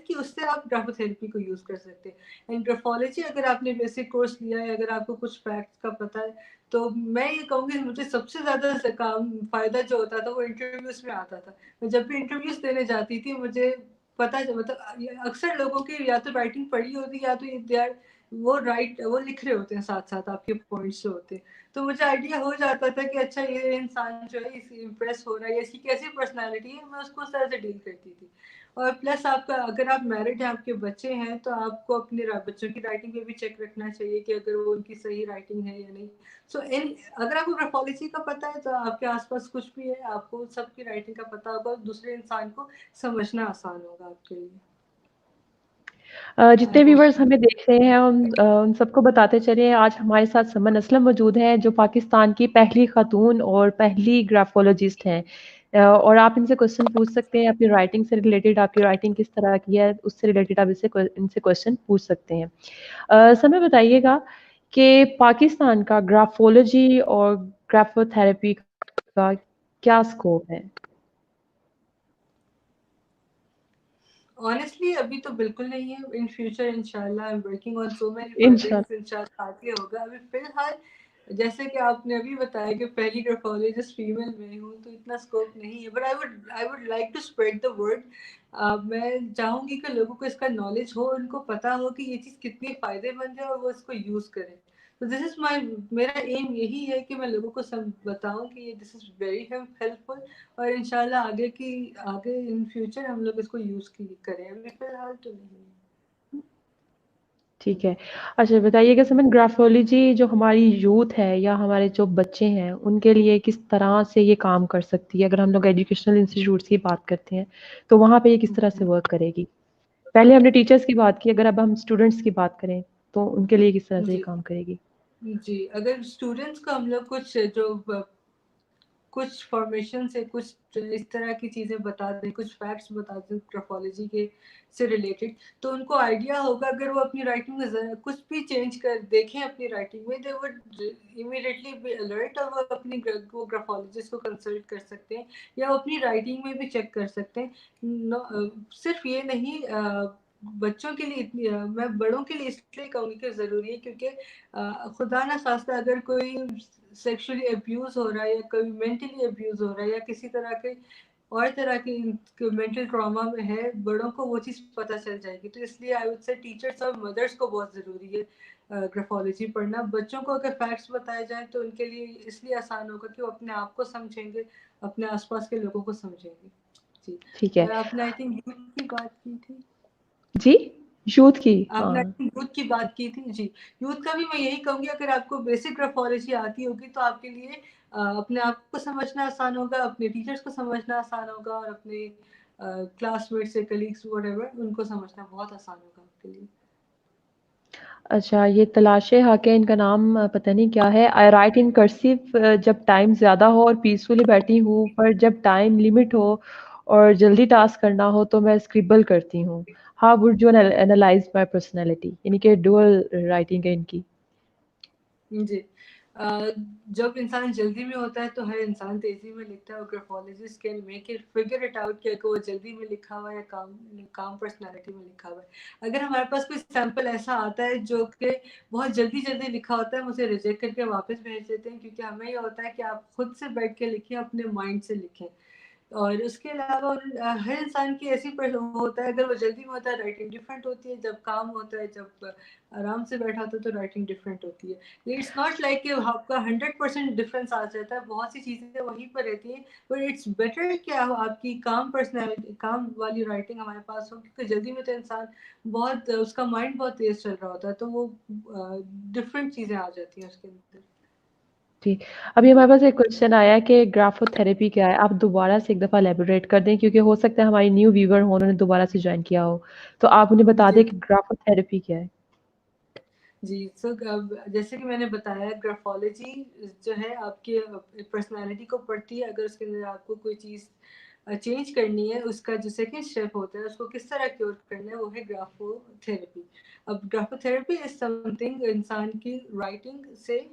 Speaker 2: की उससे आप ग्राफोथेरेपी को यूज कर सकते हैं। एंड ग्राफोलॉजी अगर आपने बेसिक कोर्स लिया है, अगर आपको कुछ फैक्ट्स का पता है, तो मैं ये कहूँगी मुझे सबसे ज्यादा काम फायदा जो होता था वो इंटरव्यूज में आता था। मैं जब भी इंटरव्यूज देने जाती थी, मुझे मतलब अक्सर लोगों की या तो राइटिंग पढ़ी होती, या तो वो लिख रहे होते हैं साथ साथ आपके पॉइंट्स जो होते हैं। तो मुझे आइडिया हो जाता था कि अच्छा, ये इंसान जो है इस इम्प्रेस हो रहा है, इसकी कैसी पर्सनालिटी है, मैं उसको उस तरह से डील करती थी। और प्लस आपका अगर आप मैरिड हैं, आपके बच्चे हैं, तो आपको अपने बच्चों की राइटिंग पे भी चेक रखना चाहिए कि अगर वो उनकी सही राइटिंग है या नहीं। सो इन अगर आपको ग्राफोलॉजी का पता है, तो आपके आसपास कुछ भी है, आपको सबकी राइटिंग का पता होगा, दूसरे इंसान को समझना आसान होगा आपके लिए। आई
Speaker 1: जितने
Speaker 2: होप।
Speaker 1: व्यूवर्स हमें देख रहे हैं उन सबको बताते चले, आज हमारे साथ समन असलम मौजूद हैं, जो पाकिस्तान की पहली खातून और पहली ग्राफोलॉजिस्ट हैं। और आप इनसे क्वेश्चन पूछ सकते हैं अपनी राइटिंग से रिलेटेड, आपकी राइटिंग किस तरह की है उससे रिलेटेड आप इनसे क्वेश्चन पूछ सकते हैं। समय बताइएगा कि पाकिस्तान का ग्राफोलॉजी और ग्राफोथेरेपी का क्या स्कोप है?
Speaker 2: ऑनेस्टली अभी तो बिल्कुल नहीं है। इन फ्यूचर इंशाल्लाह I am working on so many
Speaker 1: इंशाल्लाह।
Speaker 2: प्रोजेक्ट्स, इंशाल्लाह आगे होगा। अभी फिलहाल जैसे कि आपने अभी बताया कि पहली ग्राफोलॉजिस्ट फीमेल मैं हूँ, तो इतना स्कोप नहीं है। But I would like to spread the word. मैं चाहूंगी कि लोगों को इसका नॉलेज हो, उनको पता हो कि ये चीज़ कितनी फायदेमंद है, और वो इसको यूज करें। तो दिस इज माई मेरा एम यही है कि मैं लोगों को सब बताऊं कि ये दिस इज वेरी हेल्पफुल। और इंशाल्लाह आगे इन फ्यूचर हम लोग इसको यूज करें। अभी फिलहाल तो नहीं है।
Speaker 1: ठीक है। अच्छा बताइएगा समन, ग्राफ़ोलॉजी जो हमारी यूथ है या हमारे जो बच्चे हैं, उनके लिए किस तरह से ये काम कर सकती है? अगर हम लोग एजुकेशनल इंस्टीट्यूट्स की बात करते हैं, तो वहाँ पे ये किस तरह से वर्क करेगी? पहले हमने टीचर्स की बात की, अगर अब हम स्टूडेंट्स की बात करें, तो उनके लिए किस तरह से ये
Speaker 2: जी
Speaker 1: काम करेगी?
Speaker 2: जी, अगर स्टूडेंट्स को हम लोग कुछ जो कुछ फॉर्मेशन से कुछ इस तरह की चीज़ें बता दें, कुछ फैक्ट्स बता दें ग्राफोलॉजी के से रिलेटेड, तो उनको आइडिया होगा। अगर वो अपनी राइटिंग में कुछ भी चेंज कर देखें अपनी राइटिंग में, they would immediately be alert, और वो अपनी वो ग्राफोलॉजिस्ट को कंसल्ट कर सकते हैं, या वो अपनी राइटिंग में भी चेक कर सकते हैं। सिर्फ ये नहीं, बच्चों के लिए इतनी मैं बड़ों के लिए इसलिए कहूँगी कि ज़रूरी है, क्योंकि खुदा ना खास्ता अगर कोई सेक्सुअली अब्यूज़ हो रहा है, या कोई मेंटली अब्यूज़ हो रहा है, या किसी तरह के और तरह की मेंटल ट्रॉमा में है, बड़ों को वो चीज़ पता चल जाएगी। तो इसलिए आई वुड से टीचर्स और मदर्स को बहुत ज़रूरी है ग्राफोलॉजी पढ़ना। बच्चों को अगर फैक्ट्स बताए जाएँ तो उनके लिए इसलिए आसान होगा कि वो अपने आप को समझेंगे, अपने आसपास के लोगों को समझेंगे। जी।
Speaker 1: ठीक है।
Speaker 2: और आपने आई थिंक यूथ की बात की थी।
Speaker 1: जी, यूथ की,
Speaker 2: आपने
Speaker 1: हाँ।
Speaker 2: यूथ की बात की थी। जी, यूथ का भी मैं यही कहूँगी, अगर आपको बेसिक ग्राफोलॉजी आती होगी तो आपके लिए अपने आप को समझना आसान होगा, अपने टीचर्स को समझना आसान होगा, और अपने क्लासमेट्स या कलीग्स व्हाटएवर उनको समझना बहुत आसान होगा आपके लिए।
Speaker 1: अच्छा, ये तलाशे हक है, इनका नाम पता नहीं क्या है। आई राइट इन कर्सिव जब टाइम ज़्यादा हो और पीसफुली बैठी हूँ, पर जब टाइम लिमिट हो और जल्दी टास्क करना हो तो मैं स्क्रिबल करती हूँ। How would you analyse my personality? यानी कि डुअल राइटिंग है इनकी।
Speaker 2: जी। जब इंसान जल्दी में होता है तो हर इंसान तेजी में लिखता है, और graphologist can make it figure it out कि वो जल्दी में लिखा हुआ है या काम पर्सनालिटी में लिखा हुआ है। अगर हमारे पास कोई सैंपल ऐसा आता है जो कि बहुत जल्दी जल्दी लिखा होता है, मुझे रिजेक्ट करके वापस भेज देते हैं, क्योंकि हमें ये होता है कि आप खुद से बैठ के लिखें, अपने माइंड से लिखें। और उसके अलावा हर इंसान की ऐसी होता है, अगर वो जल्दी में होता है राइटिंग डिफरेंट होती है, जब काम होता है, जब आराम से बैठा होता है तो राइटिंग डिफरेंट होती है। इट्स नॉट लाइक कि आपका 100% डिफरेंस आ जाता है, बहुत सी चीज़ें वहीं पर रहती हैं, बट इट्स बेटर कि आपकी काम पर्सनैलिटी, काम वाली राइटिंग हमारे पास हो, क्योंकि जल्दी में तो इंसान बहुत उसका माइंड बहुत तेज चल रहा होता है, तो वो डिफरेंट चीज़ें आ जाती हैं उसके अंदर।
Speaker 1: जी, अभी हमारे पास एक क्वेश्चन आया है कि ग्राफोथेरेपी क्या है? आप दोबारा से एक दफ़ा एलैबोरेट कर दें, क्योंकि हो सकता है हमारी न्यू व्यूअर हो, उन्होंने दोबारा से जॉइन किया हो। तो आप उन्हें बता
Speaker 2: जी
Speaker 1: दें कि ग्राफोथेरेपी क्या है?
Speaker 2: जी, सो जैसे कि मैंने बताया, ग्राफोलॉजी जो है आपके पर्सनालिटी को पढ़ती है। अगर उसके अंदर आपको कोई चीज़ चेंज करनी है, उसका जो सेकंड स्टेप होता है, उसको किस तरह क्योर करना है, वो है ग्राफोथेरेपी। अब ग्राफोथेरेपी इज समथिंग, इंसान की राइटिंग से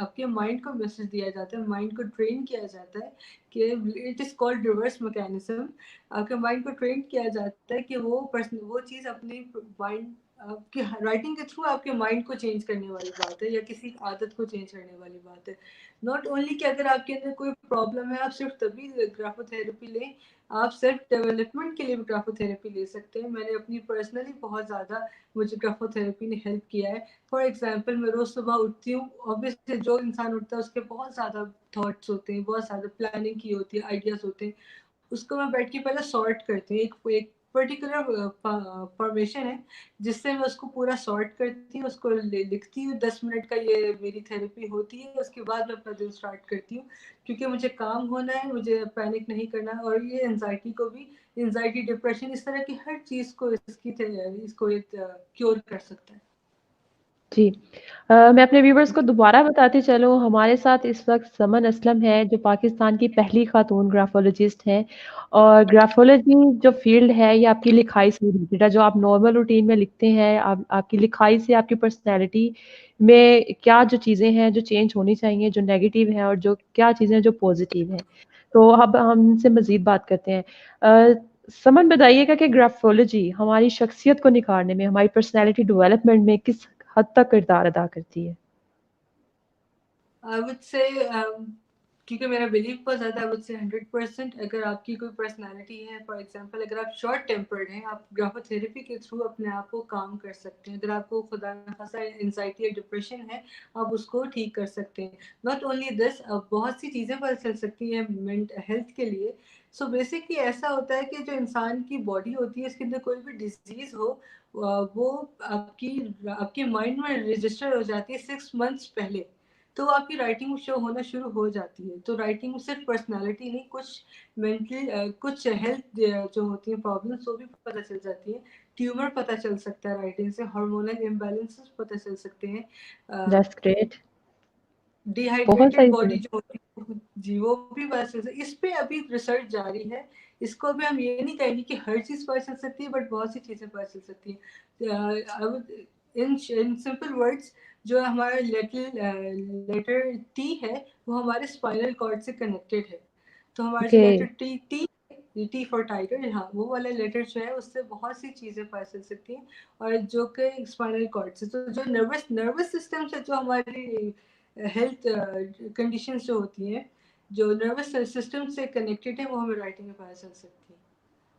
Speaker 2: आपके माइंड को मैसेज दिया जाता है, माइंड को ट्रेन किया जाता है कि it is called reverse mechanism. आपके माइंड को ट्रेन किया जाता है कि वो चीज़ अपनी माइंड, आपकी राइटिंग के थ्रू आपके माइंड को चेंज करने वाली बात है, या किसी आदत को चेंज करने वाली बात है। नॉट ओनली कि अगर आपके अंदर कोई प्रॉब्लम है आप सिर्फ तभी ग्राफोथेरेपी लें, आप सेल्फ डेवलपमेंट के लिए भी ग्राफोथेरेपी ले सकते हैं। मैंने अपनी पर्सनली बहुत ज़्यादा, मुझे ग्राफोथेरेपी ने हेल्प किया है। फॉर एग्जांपल, मैं रोज़ सुबह उठती हूँ, ऑब्वियसली जो इंसान उठता है उसके बहुत ज़्यादा थॉट्स होते हैं, बहुत ज़्यादा प्लानिंग की होती है, आइडियाज़ होते हैं। उसको मैं बैठ के पहले सॉर्ट करती हूँ, एक पर्टिकुलर फॉर्मेशन है जिससे मैं उसको पूरा सॉर्ट करती हूँ, उसको लिखती हूँ। 10 मिनट का ये मेरी थेरेपी होती है। उसके बाद मैं अपना दिन स्टार्ट करती हूँ, क्योंकि मुझे काम होना है, मुझे पैनिक नहीं करना है। और ये एनजाइटी को भी, एनजाइटी, डिप्रेशन, इस तरह की हर चीज़ को इसको एक क्योर कर सकता है।
Speaker 1: जी। मैं अपने व्यूअर्स को दोबारा बताती चलूँ, हमारे साथ इस वक़्त समन असलम है, जो पाकिस्तान की पहली खातून ग्राफ़ोलॉजिस्ट हैं। और ग्राफ़ोलॉजी जो फ़ील्ड है, ये आपकी लिखाई से रिलेटेड है, जो आप नॉर्मल रूटीन में लिखते हैं, आप आपकी लिखाई से आपकी पर्सनैलिटी में क्या जो चीज़ें हैं, जो चेंज होनी चाहिए, जो नेगेटिव हैं, और जो क्या चीज़ें हैं, जो पॉज़िटिव हैं। तो अब हम इनसे मज़ीद बात करते हैं। समन बताइएगा कि ग्राफ़ोलॉजी हमारी शख्सियत को निखारने में, हमारी पर्सनैलिटी डेवलपमेंट में किस हद तक किरदार अदा करती है?
Speaker 2: आई वुड से, क्योंकि मेरा बिलीव बहुत ज़्यादा, आई वुड से 100%। अगर आपकी कोई पर्सनालिटी है, फॉर एग्जांपल अगर आप शॉर्ट टेम्पर्ड हैं, आप ग्राफोथेरेपी के थ्रू अपने आप को काम कर सकते हैं। अगर आपको खुदा न खासा एंजाइटी या डिप्रेशन है, आप उसको ठीक कर सकते हैं। नॉट ओनली दिस, बहुत सी चीज़ें पता चल सकती हैं हेल्थ के लिए। सो बेसिकली ऐसा होता है कि जो इंसान की बॉडी होती है, इसके अंदर कोई भी डिजीज़ हो, वो आपकी आपके माइंड में रजिस्टर हो जाती है 6 मंथ्स पहले। तो आपकी राइटिंग में शो होना शुरू हो जाती है। तो राइटिंग में सिर्फ पर्सनालिटी नहीं, कुछ मेंटल, कुछ हेल्थ जो होती है प्रॉब्लम्स, वो भी पता चल जाती है। ट्यूमर पता चल सकता है राइटिंग से, हार्मोनल इम्बैलेंसेस पता चल सकते हैं।
Speaker 1: That's great. बहुत
Speaker 2: डिहाइड्रेटेड
Speaker 1: सही
Speaker 2: बॉडी
Speaker 1: जवाब।
Speaker 2: जो होती है जी, वो भी पता चल सकती है। इस पे अभी रिसर्च जारी है। इसको अभी हम ये नहीं कहेंगे कि हर चीज़ पता चल सकती है, बट बहुत सी चीज़ें पता चल सकती हैं। इन सिंपल वर्ड्स, जो हमारा लेटर टी है, वो हमारे स्पाइनल कॉर्ड से कनेक्टेड है। तो हमारा जो
Speaker 1: okay.
Speaker 2: Letter T T T for tiger, हाँ, वो वाला लेटर जो है उससे बहुत सी चीज़ें पता चल सकती हैं, और जो कि स्पाइनल कॉर्ड से, तो जो नर्वस सिस्टम से, जो हमारी हेल्थ कंडीशंस जो होती हैं, जो नर्वस सिस्टम से कनेक्टेड है, वो हमें राइटिंग में पता चल सकती है।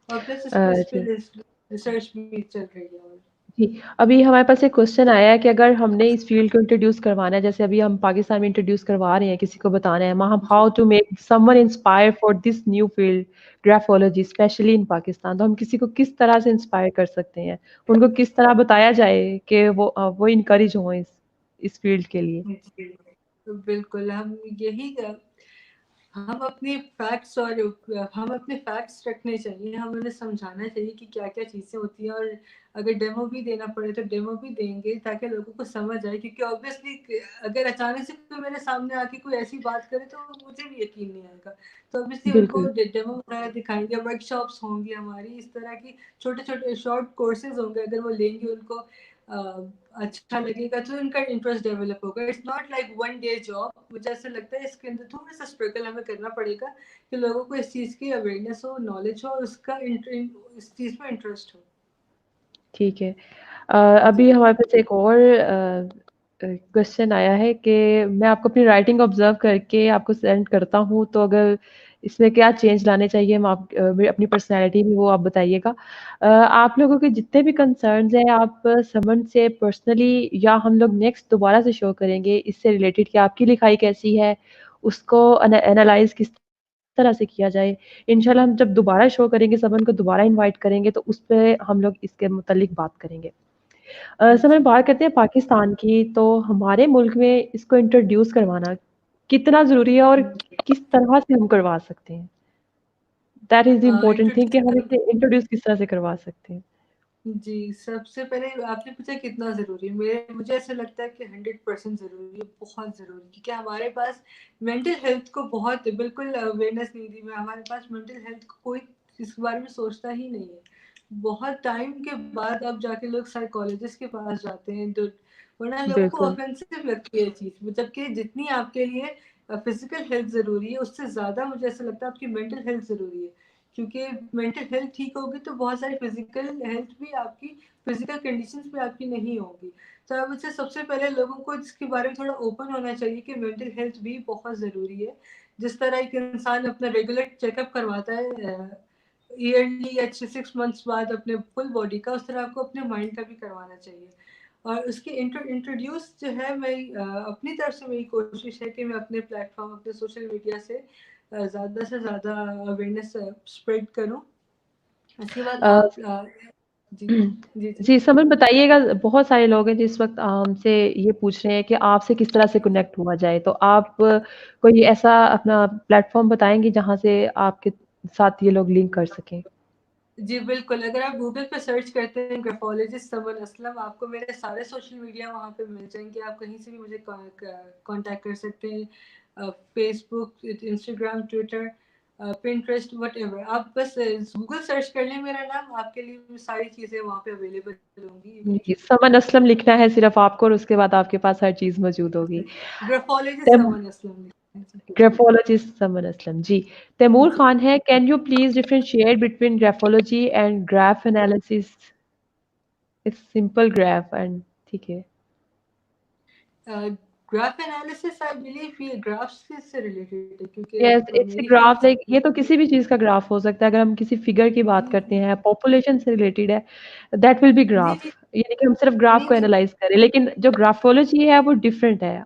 Speaker 2: और प्लस इस पे
Speaker 1: अच्छा।
Speaker 2: रिसर्च भी चल रही है। और
Speaker 1: जी, अभी हमारे पास एक क्वेश्चन आया है कि अगर हमने इस फ़ील्ड को इंट्रोड्यूस करवाना है, जैसे अभी हम पाकिस्तान में इंट्रोड्यूस करवा रहे हैं, किसी को बताना है,
Speaker 2: जी
Speaker 1: how to make someone inspire for this new field graphology specially in Pakistan, तो हम किसी को किस तरह से इंस्पायर कर सकते हैं? उनको किस तरह बताया जाए कि वो इनकरेज हों इस फ़ील्ड के लिए?
Speaker 2: जी, तो बिल्कुल हम यही हम अपनी फैक्ट्स और हम अपने फैक्ट्स रखने चाहिए, हम उन्हें समझाना चाहिए कि क्या-क्या चीज़ें होती हैं, और अगर डेमो भी देना पड़े तो डेमो भी देंगे, ताकि लोगों को समझ आए, क्योंकि ऑब्वियसली अगर अचानक से कोई मेरे सामने आके कोई ऐसी बात करे तो मुझे भी यकीन नहीं आएगा। तो ऑब्वियसली उनको
Speaker 1: बिल्कुल,
Speaker 2: डेमो वगैरह दिखाएँगे, वर्कशॉप्स होंगी हमारी, इस तरह की छोटे-छोटे शॉर्ट कोर्सेज़ होंगे, अगर वो लेंगे उनको अ, अच्छा लगेगा तो उनका इंटरेस्ट डेवलप होगा। It's not like one day job. मुझे ऐसा लगता है इसके अंदर थोड़ा सा स्ट्रगल हमें करना पड़ेगा कि लोगों को इस चीज़ की अवेयरनेस हो, नॉलेज हो, और उसका इस चीज़ में इंटरेस्ट हो।
Speaker 1: ठीक है।
Speaker 2: जी
Speaker 1: अभी हमारे पास एक और क्वेश्चन आया है कि मैं आपको अपनी राइटिंग ऑब्जर्व करके आपको सेंड करता हूँ, तो अगर इसमें क्या चेंज लाने चाहिए हम मेरी अपनी पर्सनैलिटी में, वो आप बताइएगा। आप लोगों के जितने भी कंसर्न्स हैं, आप समन से पर्सनली या हम लोग नेक्स्ट दोबारा से शो करेंगे इससे रिलेटेड कि आपकी लिखाई कैसी है, उसको एनालाइज़ किस तरह से किया जाए। इंशाल्लाह हम जब दोबारा शो करेंगे, समन को दोबारा इनवाइट करेंगे, तो उस पे हम लोग इसके मुतालिक बात करेंगे। समय
Speaker 2: जी
Speaker 1: बात करते हैं पाकिस्तान की, तो हमारे मुल्क में इसको इंट्रोड्यूस करवाना कितना ज़रूरी है और किस तरह से हम करवा सकते हैं? That is the important thing कि हम
Speaker 2: इंट्रोड्यूस
Speaker 1: इसे इंट्रोड्यूस किस तरह से करवा सकते हैं।
Speaker 2: जी, सबसे पहले आपने पूछा कितना ज़रूरी है? मुझे ऐसा लगता है कि 100% ज़रूरी है, बहुत ज़रूरी, क्योंकि हमारे पास मेंटल हेल्थ को बहुत बिल्कुल अवेयरनेस नहीं दी हुई है। हमारे पास मेंटल हेल्थ को कोई इस बारे में सोचता ही नहीं है। बहुत टाइम के बाद अब जाके लोग साइकोलॉजिस्ट के पास जाते हैं, वरना लोगों को
Speaker 1: बिल्कुल,
Speaker 2: ऑफेंसिव लगती है चीज़। जबकि जितनी आपके लिए फिज़िकल हेल्थ ज़रूरी है, उससे ज़्यादा मुझे ऐसा लगता है आपकी मेंटल हेल्थ ज़रूरी है। क्योंकि मेंटल हेल्थ ठीक होगी तो बहुत सारी फिजिकल हेल्थ भी आपकी, फिजिकल कंडीशंस भी आपकी नहीं होंगी। तो आई वुड से सबसे पहले लोगों को इसके बारे में थोड़ा ओपन होना चाहिए कि मेंटल हेल्थ भी बहुत ज़रूरी है। जिस तरह एक इंसान अपना रेगुलर चेकअप करवाता है ईयरली या 6 मंथ्स बाद अपने फुल बॉडी का, उस तरह आपको अपने माइंड का भी करवाना चाहिए। और उसके इंट्रोड्यूस जो है, मैं अपनी तरफ से मेरी कोशिश है कि मैं अपने प्लेटफॉर्म, अपने सोशल मीडिया से ज़्यादा से ज़्यादा अवेयरनेस स्प्रेड करूँ। उसके बाद
Speaker 1: अ,
Speaker 2: आप जी, जी, जी।
Speaker 1: जी, समन बताइएगा, बहुत सारे लोग हैं जिस वक़्त हमसे ये पूछ रहे हैं कि आपसे किस तरह से कनेक्ट हुआ जाए, तो आप कोई ऐसा अपना प्लेटफ़ॉर्म बताएँगी जहाँ से आपके साथ ये लोग लिंक कर सकें?
Speaker 2: जी, बिल्कुल, अगर आप गूगल पे सर्च करते हैं ग्राफोलॉजिस्ट समन असलम, आपको मेरे सारे सोशल मीडिया वहाँ पे मिल जाएँगे। आप कहीं से भी मुझे कॉन्टैक्ट कर सकते हैं। Facebook, Instagram, Twitter, Pinterest, whatever. आप बस गूगल सर्च कर लें मेरा नाम, आपके लिए सारी चीज़ें वहाँ पे अवेलेबल होंगी।
Speaker 1: जी, समन असलम लिखना है सिर्फ़ आपको और उसके बाद आपके पास हर चीज़ मौजूद होगी।
Speaker 2: ग्राफोलॉजिस्ट
Speaker 1: तैम
Speaker 2: समन असलम लिखना है। जी,
Speaker 1: ग्राफ़ोलॉजिस्ट समन असलम, जी। तैमूर
Speaker 2: जी।
Speaker 1: खान है, can you please differentiate between graphology and graph analysis? It's simple graph and ठीक है।
Speaker 2: ग्राफ एनालिसिस आई बिलीव ये ग्राफ्स से रिलेटेड है, क्योंकि
Speaker 1: यस, इट्स अ
Speaker 2: मेरे ख्याल
Speaker 1: ग्राफ,
Speaker 2: से
Speaker 1: लाइक ये तो किसी भी चीज़ का ग्राफ हो सकता है। अगर हम किसी फिगर की बात करते हैं, पॉपुलेशन से रिलेटेड है, दैट विल बी
Speaker 2: जी,
Speaker 1: ग्राफ।
Speaker 2: जी।
Speaker 1: यानी कि हम सिर्फ ग्राफ
Speaker 2: नहीं,
Speaker 1: को
Speaker 2: नहीं,
Speaker 1: एनालाइज़ करें, लेकिन जो ग्राफ़ोलॉजी है वो डिफरेंट है।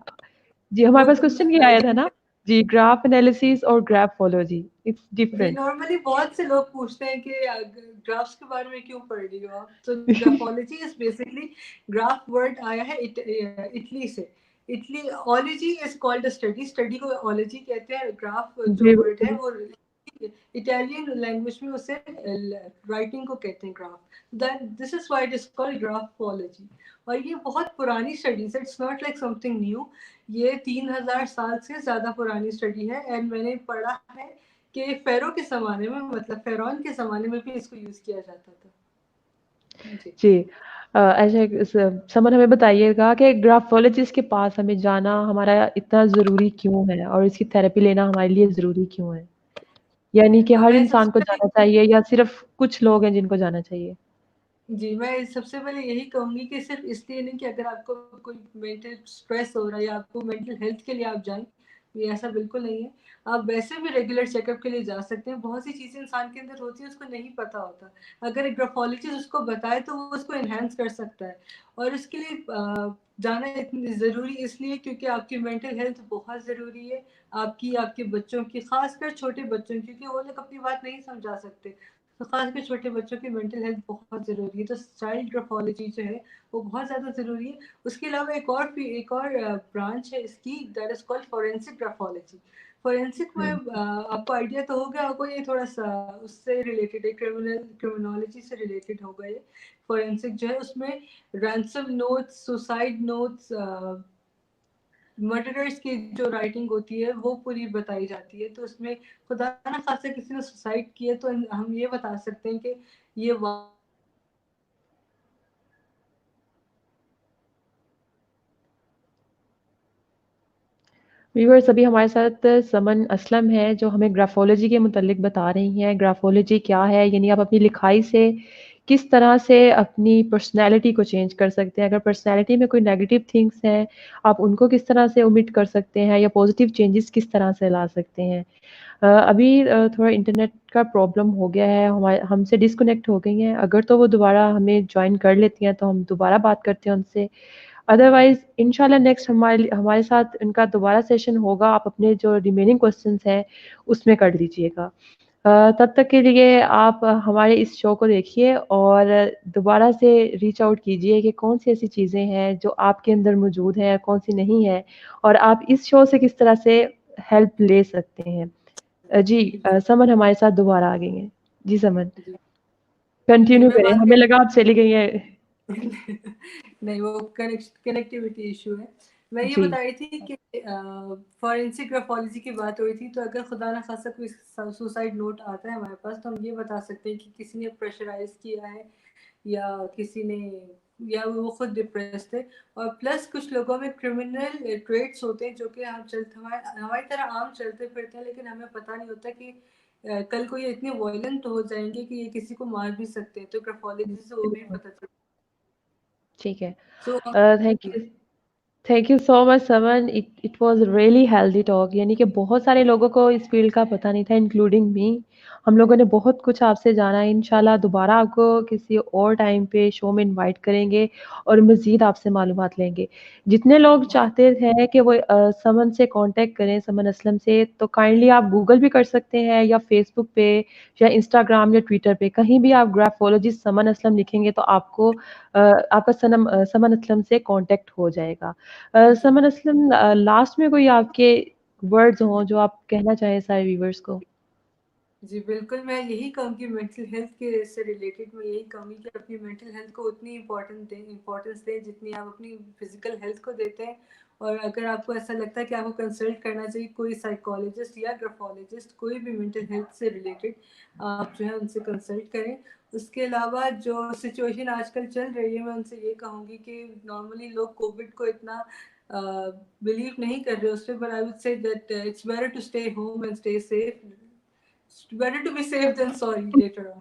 Speaker 1: जी, हमारे
Speaker 2: वो
Speaker 1: पास क्वेश्चन ये आया था ना? जी, ग्राफ एनालिसिस और ग्राफ़ोलॉजी, इट्स
Speaker 2: जी,
Speaker 1: डिफरेंट।
Speaker 2: नॉर्मली बहुत से लोग पूछते हैं कि ग्राफ्स के बारे में क्यों पढ़ रही हो आप? तो graphology is basically, graph word आया है इटली से। Italy, ology is called a study, study को ओलॉजी कहते हैं। ग्राफ जो
Speaker 1: जी,
Speaker 2: वर्ड है
Speaker 1: बिल्कुल।
Speaker 2: वो इटालियन लैंग्वेज में उसे राइटिंग को कहते हैं graph, that this is why it is called graphology. और ये बहुत पुरानी स्टडी है, it's not like something new. ये 3000 साल से ज़्यादा पुरानी स्टडी है। एंड मैंने पढ़ा है कि फेरो के ज़माने में, मतलब फेरौन के ज़माने में भी इसको यूज़ किया जाता था। जी
Speaker 1: जी। अच्छा, समन हमें बताइएगा कि ग्राफोलॉजिस्ट के पास हमें जाना हमारा इतना ज़रूरी क्यों है और इसकी थेरेपी लेना हमारे लिए ज़रूरी क्यों है? यानी कि हर
Speaker 2: मैं
Speaker 1: इंसान को
Speaker 2: सबसे
Speaker 1: जाना
Speaker 2: पहले
Speaker 1: चाहिए या सिर्फ़ कुछ लोग हैं जिनको जाना चाहिए?
Speaker 2: जी, मैं सबसे पहले यही कहूँगी कि सिर्फ़ इसलिए नहीं कि अगर आपको कोई मेंटल स्ट्रेस हो रहा है या आपको मेंटल हेल्थ के लिए आप जाएँ, ये ऐसा बिल्कुल नहीं है। आप वैसे भी रेगुलर चेकअप के लिए जा सकते हैं। बहुत सी चीज़ें इंसान के अंदर होती हैं, उसको नहीं पता होता। अगर एक ग्राफ़ोलॉजिस्ट उसको बताए तो वो उसको एनहांस कर सकता है। और उसके लिए जाना इतनी ज़रूरी इसलिए क्योंकि आपकी मेंटल हेल्थ बहुत ज़रूरी है। आपकी, आपके बच्चों की, ख़ासकर छोटे बच्चों की, क्योंकि वो लोग अपनी बात नहीं समझा सकते। तो खासकर छोटे बच्चों की मेंटल हेल्थ बहुत ज़रूरी है। तो चाइल्ड ग्राफोलॉजी जो है वो बहुत ज़्यादा ज़रूरी है। उसके अलावा एक और ब्रांच है इसकी, that is called forensic graphology. Forensic में
Speaker 1: हुँ।
Speaker 2: आपको आइडिया तो हो गया होगा, ये थोड़ा सा उससे रिलेटेड है, क्रिमिनोलॉजी से रिलेटेड होगा ये। फोरेंसिक जो है उसमें ransom notes, suicide notes, murderers की जो राइटिंग होती है वो पूरी बताई जाती है। तो उसमें खुदा ना खासा किसी ने सुसाइड किया तो हम ये बता सकते हैं कि ये
Speaker 1: व्यूअर्स, अभी हमारे साथ समन असलम है जो हमें ग्राफोलॉजी के मुतालिक बता रही हैं। ग्राफोलॉजी क्या है? यानी आप अपनी लिखाई से किस तरह से अपनी पर्सनैलिटी को चेंज कर सकते हैं। अगर पर्सनैलिटी में कोई नेगेटिव थिंग्स हैं, आप उनको किस तरह से ओमिट कर सकते हैं या पॉजिटिव चेंजेस किस तरह से ला सकते हैं। अभी थोड़ा इंटरनेट का प्रॉब्लम हो गया है, हमारे हमसे डिस्कनेक्ट हो गई हैं। अगर तो वो दोबारा हमें जॉइन कर लेती हैं तो हम दोबारा बात करते हैं उनसे। अदरवाइज़ इंशाल्लाह नेक्स्ट हमारे हमारे साथ इनका दोबारा सेशन होगा। आप अपने जो रिमेनिंग क्वेश्चंस हैं उसमें कर लीजिएगा। तब तक के लिए आप हमारे इस शो को देखिए और दोबारा से रीच आउट कीजिए कि कौन-सी ऐसी चीज़ें हैं जो आपके अंदर मौजूद हैं, कौन-सी नहीं है और आप इस शो से किस तरह से हेल्प ले सकते हैं। जी,
Speaker 2: जी
Speaker 1: समन हमारे साथ दोबारा आ गई हैं। जी समन,
Speaker 2: जी जी
Speaker 1: कंटिन्यू
Speaker 2: मैं
Speaker 1: करें।
Speaker 2: बात
Speaker 1: हमें
Speaker 2: कर
Speaker 1: लगा आप चली गई हैं।
Speaker 2: नहीं, वो कनेक्टिविटी इशू है। मैं ये
Speaker 1: जी।
Speaker 2: बता रही थी कि फॉरेंसिक ग्राफोलॉजी की बात हो रही थी, तो अगर खुदा ना खासा कोई सुसाइड नोट आता है हमारे पास, तो हम ये बता सकते हैं कि किसी ने प्रेशराइज किया है या किसी ने, या वो खुद डिप्रेस थे। और प्लस कुछ लोगों में क्रिमिनल ट्रेट्स होते हैं जो कि हम चलते हमारे हमारी तरह आम चलते फिरते हैं, लेकिन हमें पता नहीं होता कि कल को ये इतने वायलेंट हो जाएंगे कि ये किसी को मार भी सकते हैं। तो ग्राफोलॉजी से वो भी
Speaker 1: बिल्कुल,
Speaker 2: पता चलता
Speaker 1: ठीक है।
Speaker 2: है। So
Speaker 1: thank you. Thank you so much Saman. It was really healthy talk. यानी कि बहुत सारे लोगों को इस फील्ड का पता नहीं था, इंक्लूडिंग मी। हम लोगों ने बहुत कुछ आपसे जाना है। इंशाल्लाह दोबारा आपको किसी और टाइम पे शो में इनवाइट करेंगे और मज़ीद आपसे मालूमात लेंगे। जितने लोग चाहते हैं कि वो समन से कांटेक्ट करें, समन असलम से, तो काइंडली आप गूगल भी कर सकते हैं या फेसबुक पे या इंस्टाग्राम या ट्विटर पे, कहीं भी आप ग्राफोलॉजिस्ट समन असलम लिखेंगे तो आपको आपका समन असलम से कांटेक्ट हो जाएगा।
Speaker 2: जी
Speaker 1: समन असलम, लास्ट में कोई आपके वर्ड्स हों जो आप कहना चाहें सारे व्यूअर्स को?
Speaker 2: जी, बिल्कुल, मैं यही कहूँगी मेंटल हेल्थ के से रिलेटेड, मैं यही कहूँगी कि अपनी मेंटल हेल्थ को उतनी इम्पोर्टेंस दें जितनी आप अपनी फिज़िकल हेल्थ को देते हैं। और अगर आपको ऐसा लगता है कि आपको कंसल्ट करना चाहिए कोई साइकोलॉजिस्ट या ग्राफोलॉजिस्ट, कोई भी मेंटल हेल्थ से रिलेटेड, आप जो है उनसे कंसल्ट करें। उसके अलावा जो सिचुएशन आजकल चल रही है, मैं उनसे ये कहूँगी कि नॉर्मली लोग कोविड को इतना बिलीव नहीं कर रहे उस पे, but I would say that it's better to stay home and stay safe. Better to be safe than sorry later on.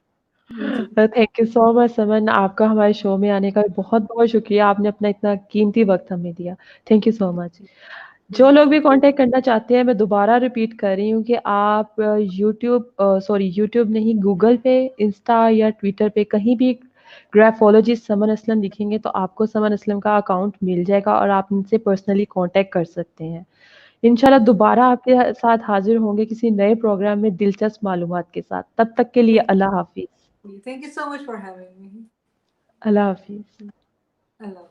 Speaker 2: जी
Speaker 1: thank you so much Saman. आपका हमारे शो में आने का बहुत-बहुत शुक्रिया। आपने अपना इतना कीमती वक़्त हमें दिया। Thank you so much. जो
Speaker 2: जी
Speaker 1: लोग भी
Speaker 2: शुक्रिया।
Speaker 1: कांटेक्ट करना चाहते हैं, मैं दोबारा रिपीट कर रही हूँ कि आप यूट्यूब नहीं, गूगल पे, इंस्टा या ट्विटर पे कहीं भी ग्राफोलॉजिस्ट समन असलम लिखेंगे तो आपको समन असलम का अकाउंट मिल जाएगा और आप उनसे पर्सनली कांटेक्ट कर सकते हैं। इंशाल्लाह दोबारा आपके साथ हाज़िर होंगे किसी नए प्रोग्राम में दिलचस्प मालूमात के साथ। तब तक के लिए
Speaker 2: Thank
Speaker 1: अल्लाह हाफ़िज़।
Speaker 2: thank you so much for having me.
Speaker 1: अल्लाह हाफ़िज़।
Speaker 2: Allah.